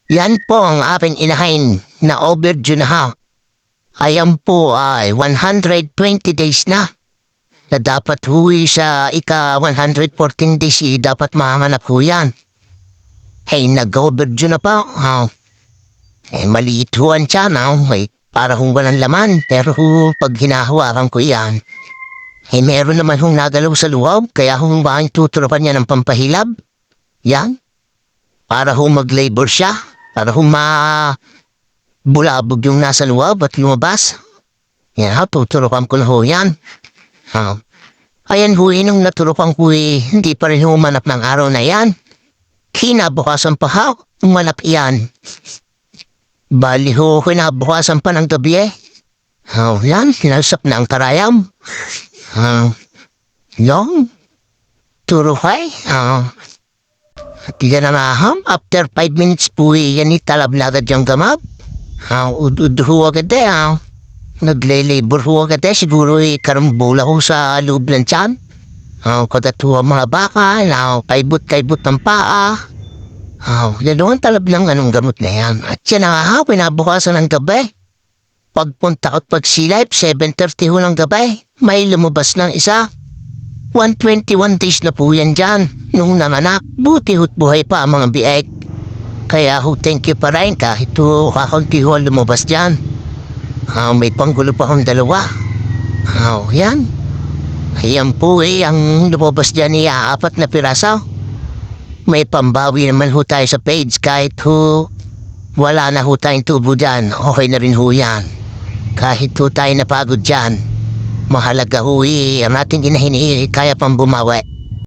Yan po ang aking inahin na overdue na ha. Ayan po ay 120 days na dapat huwi sa ika-114 days dapat mahanap ho yan. Hey, nag-overdue na pa. Maliit ho ang tiyan. Para hong walang laman. Pero pag hinahawakan ko yan, meron naman hong nagalaw sa luwag. Kaya hong bahan tuturapan niya ng pampahilab. Yan. Para mag-labor siya. Para bulabog yung nasa luwag at lumabas. Yan tuturukan ko na ho yan. Ayan ho, nung naturukan ko hindi pa rin humanap ng araw na yan. Kinabukasan pa ha, umanap yan. Bali ho, kinabukasan pa ng gabi yan, sinasap na ang karayam. Long, turuhay. Tiga na maham, after 5 minutes po yan italab na agad yung gamab. Udud ho agad nagle-labor ho agad siguro karambula ho sa loob ng tiyan. Kadatuwa mga baka, kaibot-kaibot ng paa. Ganoon talab ng anong gamot na yan. At yan pinabukasan ng gabi. Pagpunta at pagsilip, 7:30 ho ng gabi, may lumabas ng isa. 121 days na po yan dyan. Nung nanganak, buti ho't buhay pa ang mga bieg. Kaya thank you pa rin kahit kakunti ho lumabas dyan. May panggulo pa akong dalawa. Yan. Ayan po ang lumabas dyan 4 na piraso. May pambawi naman ho tayo sa page kahit wala na ho tayong tubo dyan. Okay na rin ho yan. Kahit tayo napagod dyan. Mahalaga ang ating inahin kaya pang bumawi.